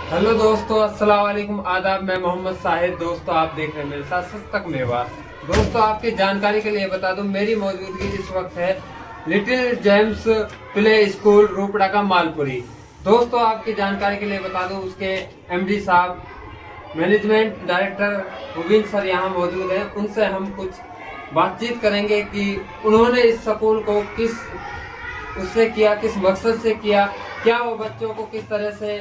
Hello दोस्तों, अस्सलाम वालेकुम, आदाब। मैं मोहम्मद साहिद। दोस्तों, आप देख रहे हैं मेरे साथ सस्तक मेवात। दोस्तों, आपकी जानकारी के लिए बता दूं, मेरी मौजूदगी इस वक्त है लिटिल जेम्स प्ले स्कूल रोपड़ा का मालपुरी। दोस्तों, आपकी जानकारी के लिए बता दूं, उसके एमडी साहब, मैनेजमेंट डायरेक्टर मुबीन सर यहाँ मौजूद हैं। उनसे हम कुछ बातचीत करेंगे कि उन्होंने इस स्कूल को किस मकसद से किया, क्या वो बच्चों को किस तरह से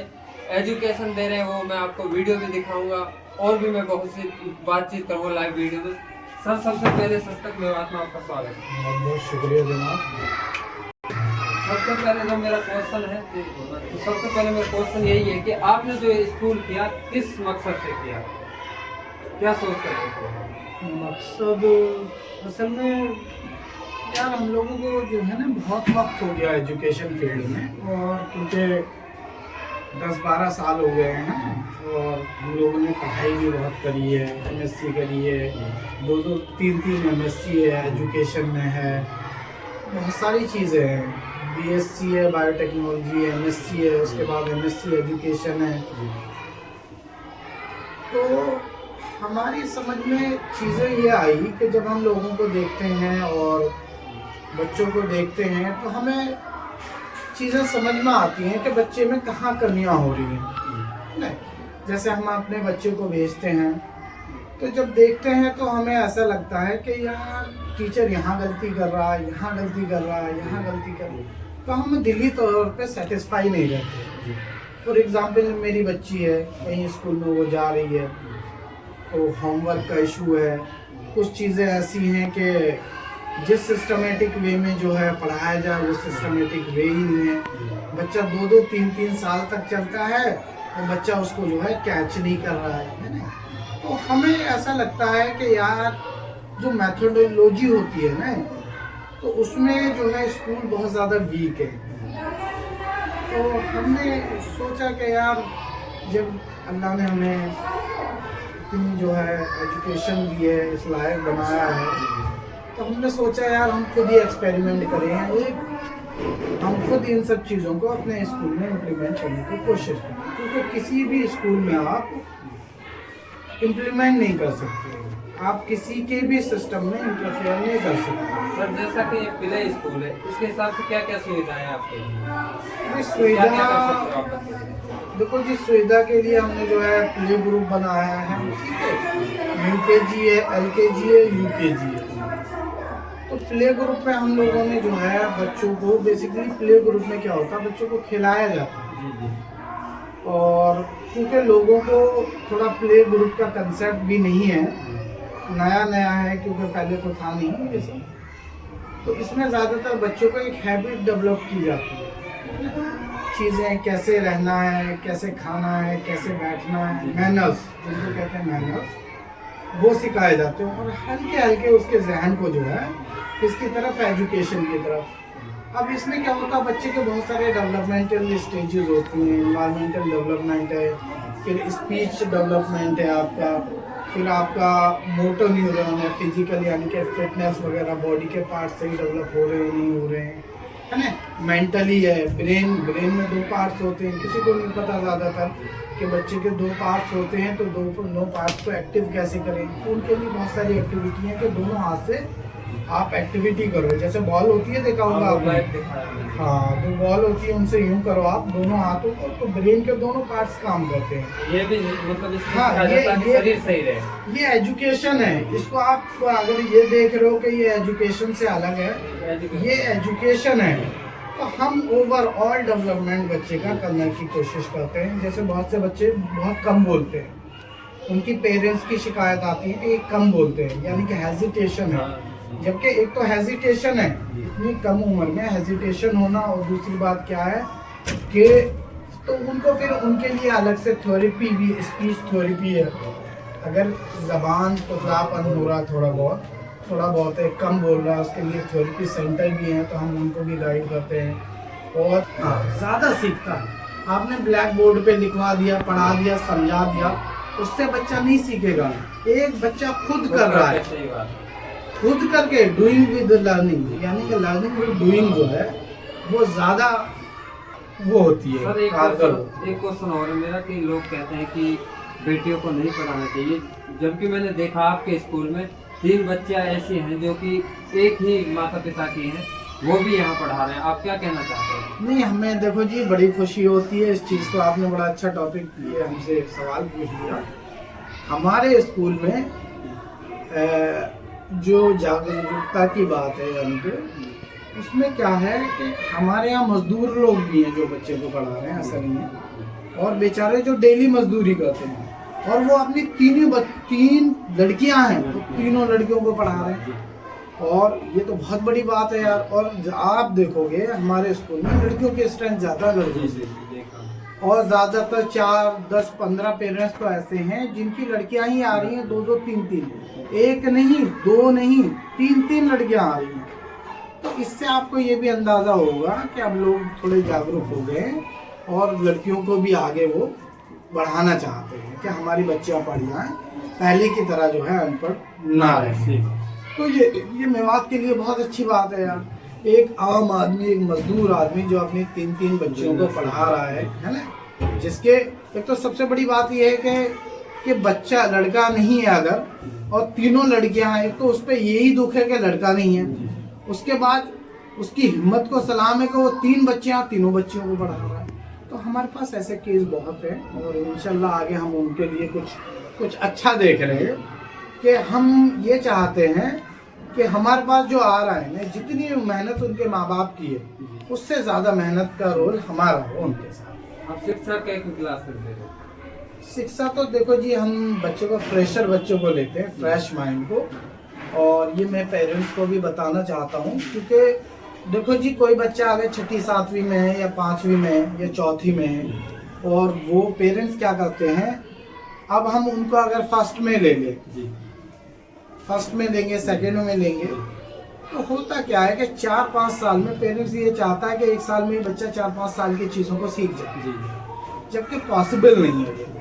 एजुकेशन दे रहे हैं, वो मैं आपको वीडियो भी दिखाऊंगा और भी मैं बहुत सी बातचीत करूंगा लाइव वीडियो में। सर, सबसे पहले सस्तक मेवात में आपका स्वागत है। बहुत बहुत शुक्रिया जनाब। सबसे पहले जो मेरा क्वेश्चन है, तो सबसे पहले मेरा क्वेश्चन यही है कि आपने जो स्कूल किया किस मकसद से किया, क्या सोच कर किया? मकसद असल में यार हम लोगों को जो है ना बहुत वक्त हो गया एजुकेशन फील्ड में, और क्योंकि 10-12 साल हो गए हैं और हम लोगों ने पढ़ाई भी बहुत करी है, एमएससी करी है, 2-2, 3-3 एमएससी है, एजुकेशन में है, बहुत सारी चीज़ें हैं। बीएससी है, बायोटेक्नोलॉजी है, एमएससी है, उसके बाद एमएससी एजुकेशन है। तो हमारी समझ में चीज़ें ये आई कि जब हम लोगों को देखते हैं और बच्चों को देखते हैं तो हमें चीज़ें समझ में आती हैं कि बच्चे में कहाँ कमियां हो रही हैं। नहीं, जैसे हम अपने बच्चे को भेजते हैं तो जब देखते हैं तो हमें ऐसा लगता है कि यार टीचर यहाँ गलती कर रहा है, यहाँ गलती कर रहा है, यहाँ गलती कर रहा है, तो हम दिली तौर पे सेटिस्फाई नहीं रहते। फॉर एग्ज़ाम्पल, मेरी बच्ची है, कहीं स्कूल में वो जा रही है तो होमवर्क का इशू है, कुछ चीज़ें ऐसी हैं कि जिस सिस्टमेटिक वे में जो है पढ़ाया जाए वो सिस्टमेटिक वे ही नहीं है। बच्चा 2-2, 3-3 साल तक चलता है और बच्चा उसको जो है कैच नहीं कर रहा है ना। तो हमें ऐसा लगता है कि यार जो मेथोडोलॉजी होती है ना, तो उसमें जो है स्कूल बहुत ज़्यादा वीक है। तो हमने सोचा कि यार जब अल्लाह ने हमें इतनी जो है एजुकेशन दी है, इस लायक बनाया है, तो हमने सोचा यार हम खुद ही एक्सपेरिमेंट करें, हम खुद इन सब चीज़ों को अपने स्कूल में इम्प्लीमेंट करने की कोशिश करें। क्योंकि किसी भी स्कूल में आप इम्प्लीमेंट नहीं कर सकते, आप किसी के भी सिस्टम में इंटरफेयर नहीं कर सकते। सर, जैसा कि प्ले स्कूल है, इसके हिसाब से क्या क्या सुविधाएं आपके लिए? सुविधा देखो जी, सुविधा के लिए हमने जो है प्ले ग्रुप बनाया है, यूकेजी है, एलकेजी है, यूकेजी है। तो प्ले ग्रुप में हम लोगों ने जो है बच्चों को, बेसिकली प्ले ग्रुप में क्या होता है, बच्चों को खिलाया जाता है। और क्योंकि लोगों को थोड़ा प्ले ग्रुप का कंसेप्ट भी नहीं है, नया नया है, क्योंकि पहले तो था नहीं ये सब, तो इसमें ज़्यादातर बच्चों को एक हैबिट डेवलप की जाती है। चीज़ें कैसे रहना है, कैसे खाना है, कैसे बैठना है, मैनर्स जिनको कहते हैं मैनर्स, वो सिखाए जाते हैं। और हल्के हल्के उसके जहन को जो है इसकी तरफ, एजुकेशन की तरफ। अब इसमें क्या होता है, बच्चे के बहुत सारे डेवलपमेंटल स्टेजेस होती हैं। इन्वायरमेंटल डेवलपमेंट है, फिर स्पीच डेवलपमेंट है आपका, फिर आपका मोटर न्यूरॉन है, फिजिकल यानी कि फिटनेस वगैरह, बॉडी के पार्ट सही डेवलप हो रहे हैं नहीं हो रहे हैं, है ना। मेंटली है, ब्रेन में 2 पार्ट्स होते हैं, किसी को नहीं पता ज़्यादातर कि बच्चे के 2 पार्ट्स होते हैं, तो दो पार्ट्स को एक्टिव कैसे करें। तो उनके लिए बहुत सारी एक्टिविटी हैं कि दोनों हाथ से आप एक्टिविटी करो। जैसे बॉल होती है, देखा होगा आपने, हाँ, तो बॉल होती है, उनसे यूं करो आप दोनों हाथों को, तो ब्रेन के दोनों पार्ट्स काम करते हैं। ये भी मतलब हाँ, शरीर सही रहे, ये एजुकेशन है। इसको आप अगर ये देख रहे हो कि ये एजुकेशन से अलग है, ये एजुकेशन है। तो हम ओवरऑल डेवलपमेंट बच्चे का करने की कोशिश करते हैं। जैसे बहुत से बच्चे बहुत कम बोलते हैं, उनकी पेरेंट्स की शिकायत आती है कि ये कम बोलते हैं, यानी कि हेजिटेशन है। जबकि एक तो हेजिटेशन है, इतनी कम उम्र में हेजिटेशन होना, और दूसरी बात क्या है कि तो उनको फिर उनके लिए अलग से थेरेपी भी, स्पीच थेरेपी है। अगर ज़बान तोतलापन हो रहा थोड़ा बहुत है, कम बोल रहा है, उसके लिए थेरेपी सेंटर भी हैं, तो हम उनको भी गाइड करते हैं। और ज़्यादा सीखता है, आपने ब्लैक बोर्ड पे लिखवा दिया, पढ़ा दिया, समझा दिया, उससे बच्चा नहीं सीखेगा। एक बच्चा खुद कर रहा है, खुद करके डूइंग विद लर्निंग, यानी कि लर्निंग विद डूइंग जो है वो ज़्यादा वो होती है, सर कारगर होती है। एक क्वेश्चन और है मेरा कि लोग कहते हैं कि बेटियों को नहीं पढ़ाना चाहिए, जबकि मैंने देखा आपके स्कूल में 3 बच्चियां ऐसी हैं जो कि एक ही माता पिता की हैं, वो भी यहाँ पढ़ा रहे हैं। आप क्या कहना चाहते हैं? नहीं, हमें देखो जी बड़ी खुशी होती है इस चीज़ को। आपने बड़ा अच्छा टॉपिक लिए, हमसे सवाल पूछ लिया। हमारे स्कूल में जो जागरूकता की बात है, यानी कि उसमें क्या है कि हमारे यहाँ मजदूर लोग भी हैं जो बच्चे को पढ़ा रहे हैं, ऐसा नहीं है। और बेचारे जो डेली मजदूरी करते हैं, और वो अपनी 3 लड़कियां हैं, वो तीनों लड़कियों को पढ़ा रहे हैं। और ये तो बहुत बड़ी बात है यार। और आप देखोगे हमारे स्कूल में लड़कियों की स्ट्रेंथ ज़्यादा लड़कियों से, और ज़्यादातर 4, 10, 15 पेरेंट्स तो ऐसे हैं जिनकी लड़कियां ही आ रही हैं 2-2, 3-3, एक नहीं, 2 नहीं, 3-3 लड़कियां आ रही हैं। तो इससे आपको ये भी अंदाज़ा होगा कि अब लोग थोड़े जागरूक हो गए हैं और लड़कियों को भी आगे वो बढ़ाना चाहते हैं कि हमारी बच्चियां पढ़ जाएं, पहले की तरह जो है अनपढ़ ना रहे। तो ये मेवात के लिए बहुत अच्छी बात है यार। एक आम आदमी, एक मजदूर आदमी जो अपनी 3-3 बच्चियों को पढ़ा रहा है ना, जिसके एक तो सबसे बड़ी बात ये है कि बच्चा लड़का नहीं है अगर, और तीनों लड़कियां हैं, तो उस पर यही दुख है कि लड़का नहीं है। उसके बाद उसकी हिम्मत को सलाम है कि वो 3 बच्चियां, तीनों बच्चियों को पढ़ा रहा है। तो हमारे पास ऐसे केस बहुत हैं, और इंशाल्लाह आगे हम उनके लिए कुछ अच्छा देख रहे हैं। कि हम ये चाहते हैं कि हमारे पास जो आ रहा है ना, जितनी मेहनत उनके माँ बाप की है, उससे ज़्यादा मेहनत का रोल हमारा हो उनके साथ। आप शिक्षा क्या क्लास में दे रहे हो? शिक्षा तो देखो जी, हम बच्चों को, फ्रेशर बच्चों को लेते हैं, फ्रेश माइंड को। और ये मैं पेरेंट्स को भी बताना चाहता हूँ, क्योंकि देखो जी कोई बच्चा अगर 6ठी 7वीं में है, या 5वीं में है, या 4थी में है, और वो पेरेंट्स क्या करते हैं, अब हम उनको अगर फर्स्ट में ले लें, फर्स्ट में लेंगे, सेकेंड में लेंगे, तो होता क्या है कि 4-5 साल में पेरेंट्स ये चाहता है कि 1 साल में ही बच्चा 4-5 साल की चीज़ों को सीख जाए, जबकि पॉसिबल नहीं है।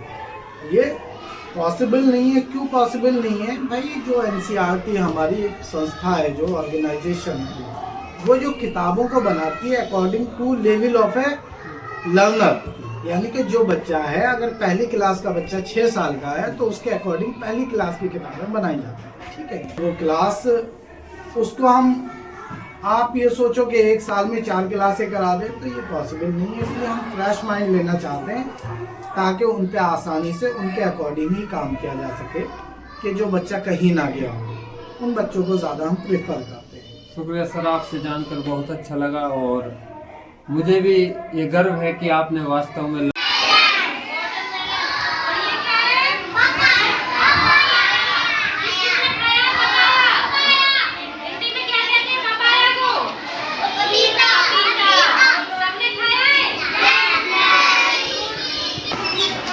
ये पॉसिबल नहीं है। क्यों पॉसिबल नहीं है भाई? जो NCERT हमारी एक संस्था है, जो ऑर्गेनाइजेशन है, वो जो किताबों को बनाती है according to level of a learner, यानी कि जो बच्चा है, अगर पहली क्लास का बच्चा 6 साल का है, तो उसके अकॉर्डिंग पहली क्लास की किताबें बनाई जाती है, ठीक है। वो क्लास, उसको हम, आप ये सोचो कि 1 साल में 4 क्लासें करा दें, तो ये पॉसिबल नहीं है। इसलिए हम फ्रेश माइंड लेना चाहते हैं, ताकि उन पे आसानी से उनके अकॉर्डिंग ही काम किया जा सके, कि जो बच्चा कहीं ना गया हो, उन बच्चों को ज़्यादा हम प्रेफर करते हैं। शुक्रिया सर, आपसे जानकर बहुत अच्छा लगा, और मुझे भी ये गर्व है कि आपने वास्तव में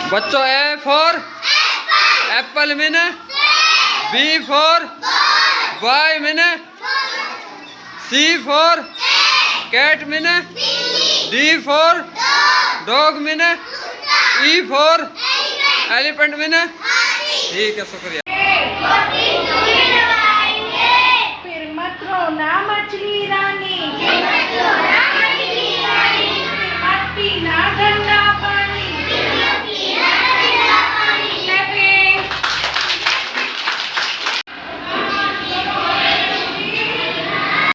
बच्चों A फॉर एप्पल में ना, B फॉर बॉय में ना, C फॉर कैट में ना, D फॉर डॉग में ना, E फॉर एलिफेंट में ना। ठीक है, शुक्रिया।